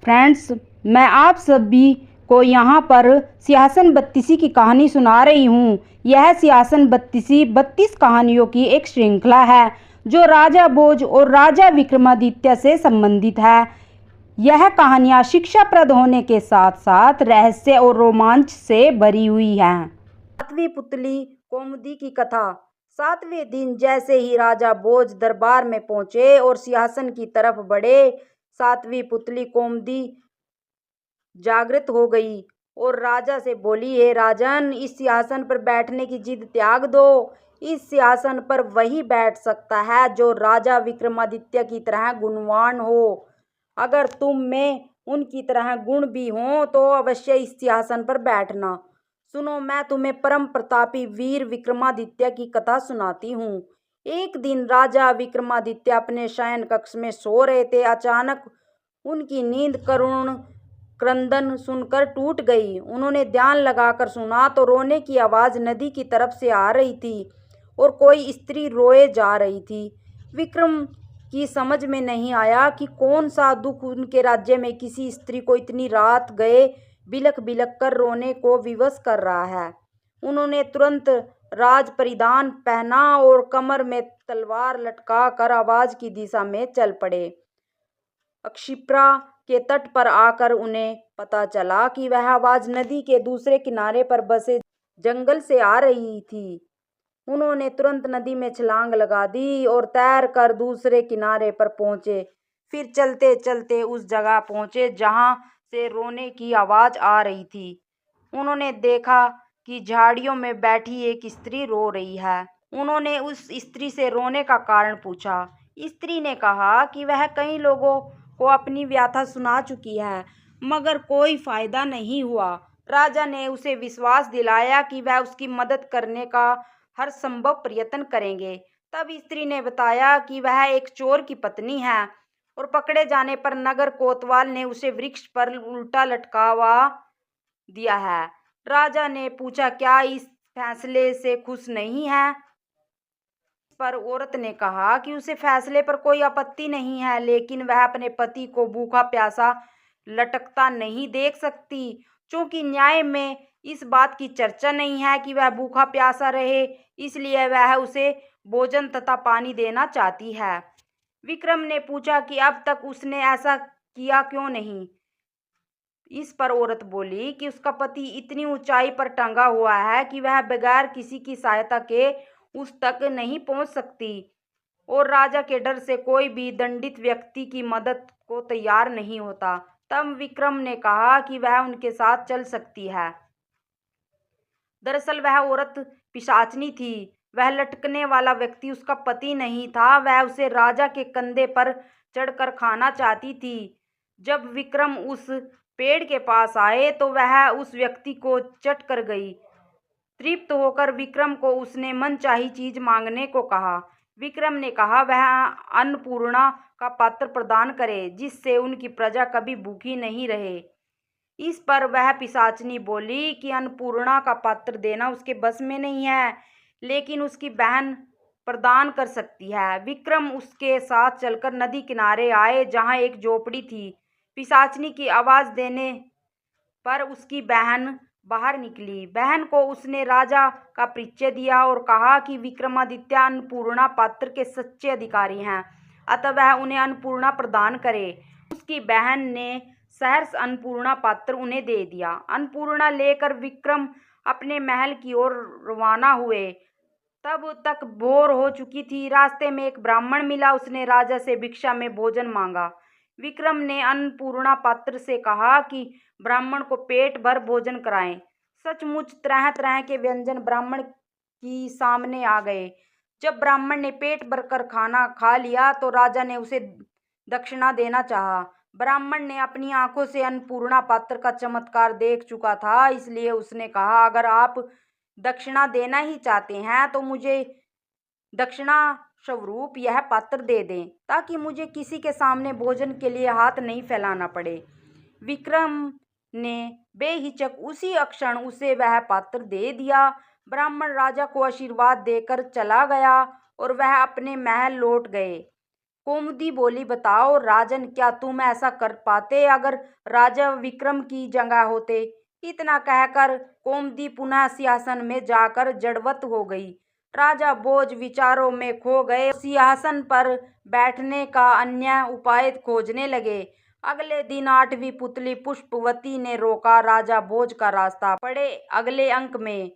Friends, मैं आप सभी को यहाँ पर सिंहासन बत्तीसी की कहानी सुना रही हूँ। यह सिंहासन बत्तीसी 32 कहानियों की एक श्रृंखला है जो राजा भोज और राजा विक्रमादित्य से संबंधित है। यह कहानियाँ शिक्षाप्रद होने के साथ साथ रहस्य और रोमांच से भरी हुई हैं। सातवीं पुतली कौमुदी की कथा। 7वें दिन जैसे ही राजा भोज दरबार में पहुंचे और सिंहासन की तरफ बढ़े, 7वीं पुतली कौमुदी जागृत हो गई और राजा से बोली, हे राजन, इस सिंहासन पर बैठने की जिद त्याग दो। इस सिंहासन पर वही बैठ सकता है जो राजा विक्रमादित्य की तरह गुणवान हो। अगर तुम में उनकी तरह गुण भी हों तो अवश्य इस सिंहासन पर बैठना। सुनो, मैं तुम्हें परम प्रतापी वीर विक्रमादित्य की कथा सुनाती हूँ। एक दिन राजा विक्रमादित्य अपने शयन कक्ष में सो रहे थे। अचानक उनकी नींद करुण क्रंदन सुनकर टूट गई। उन्होंने ध्यान लगाकर सुना तो रोने की आवाज़ नदी की तरफ से आ रही थी और कोई स्त्री रोए जा रही थी। विक्रम की समझ में नहीं आया कि कौन सा दुख उनके राज्य में किसी स्त्री को इतनी रात गए बिलख बिलख कर रोने को विवश कर रहा है। उन्होंने तुरंत राज परिधान पहना और कमर में तलवार लटका कर आवाज की दिशा में चल पड़े। अक्षिप्रा के तट पर आकर उन्हें पता चला कि वह आवाज नदी के दूसरे किनारे पर बसे जंगल से आ रही थी। उन्होंने तुरंत नदी में छलांग लगा दी और तैर कर दूसरे किनारे पर पहुंचे। फिर चलते चलते उस जगह पहुंचे जहां से रोने की आवाज आ रही थी। उन्होंने देखा कि झाड़ियों में बैठी एक स्त्री रो रही है। उन्होंने उस स्त्री से रोने का कारण पूछा। स्त्री ने कहा कि वह कई लोगों को अपनी व्यथा सुना चुकी है, मगर कोई फायदा नहीं हुआ। राजा ने उसे विश्वास दिलाया कि वह उसकी मदद करने का हर संभव प्रयत्न करेंगे। तब स्त्री ने बताया कि वह एक चोर की पत्नी है और पकड़े जाने पर नगर कोतवाल ने उसे वृक्ष पर उल्टा लटकावा दिया है। राजा ने पूछा, क्या इस फैसले से खुश नहीं है? पर औरत ने कहा कि उसे फैसले पर कोई आपत्ति नहीं है, लेकिन वह अपने पति को भूखा प्यासा लटकता नहीं देख सकती। क्योंकि न्याय में इस बात की चर्चा नहीं है कि वह भूखा प्यासा रहे, इसलिए वह उसे भोजन तथा पानी देना चाहती है। विक्रम ने पूछा कि अब तक उसने ऐसा किया क्यों नहीं? इस पर औरत बोली कि उसका पति इतनी ऊंचाई पर टंगा हुआ है कि वह बगैर किसी की सहायता के उस तक नहीं पहुंच सकती और राजा के डर से कोई भी दंडित व्यक्ति की मदद को तैयार नहीं होता। तब विक्रम ने कहा कि वह उनके साथ चल सकती है। दरअसल वह औरत पिशाचनी थी। वह लटकने वाला व्यक्ति उसका पति नहीं था। वह उसे राजा के कंधे पर चढ़कर खाना चाहती थी। जब विक्रम उस पेड़ के पास आए तो वह उस व्यक्ति को चट कर गई। तृप्त होकर विक्रम को उसने मनचाही चीज मांगने को कहा। विक्रम ने कहा वह अन्नपूर्णा का पात्र प्रदान करे जिससे उनकी प्रजा कभी भूखी नहीं रहे। इस पर वह पिशाचनी बोली कि अन्नपूर्णा का पात्र देना उसके बस में नहीं है, लेकिन उसकी बहन प्रदान कर सकती है। विक्रम उसके साथ चलकर नदी किनारे आए जहां एक झोपड़ी थी। पिशाचनी की आवाज देने पर उसकी बहन बाहर निकली। बहन को उसने राजा का परिचय दिया और कहा कि विक्रमादित्य अन्नपूर्णा पात्र के सच्चे अधिकारी हैं, अतः वह उन्हें अन्नपूर्णा प्रदान करे। उसकी बहन ने सहर्ष अन्नपूर्णा पात्र उन्हें दे दिया। अन्नपूर्णा लेकर विक्रम अपने महल की ओर रवाना हुए। तब तक भोर हो चुकी थी। रास्ते में एक ब्राह्मण मिला। उसने राजा से भिक्षा में भोजन मांगा। विक्रम ने अन्नपूर्णा पात्र से कहा कि ब्राह्मण को पेट भर भोजन कराएं। सचमुच तरह तरह के व्यंजन ब्राह्मण की सामने आ गए। जब ब्राह्मण ने पेट भरकर खाना खा लिया तो राजा ने उसे दक्षिणा देना चाहा। ब्राह्मण ने अपनी आंखों से अन्नपूर्णा पात्र का चमत्कार देख चुका था, इसलिए उसने कहा, अगर आप दक्षिणा देना ही चाहते हैं तो मुझे दक्षिणा स्वरूप यह पात्र दे दें, ताकि मुझे किसी के सामने भोजन के लिए हाथ नहीं फैलाना पड़े। विक्रम ने बेहिचक उसी क्षण उसे वह पात्र दे दिया। ब्राह्मण राजा को आशीर्वाद देकर चला गया और वह अपने महल लौट गए। कौमुदी बोली, बताओ राजन, क्या तुम ऐसा कर पाते अगर राजा विक्रम की जगह होते? इतना कहकर कौमुदी पुनः सिंहासन में जाकर जड़वत हो गई। राजा भोज विचारों में खो गए, सिंहासन पर बैठने का अन्य उपाय खोजने लगे। अगले दिन 8वीं पुतली पुष्पवती ने रोका राजा भोज का रास्ता। पढ़े अगले अंक में।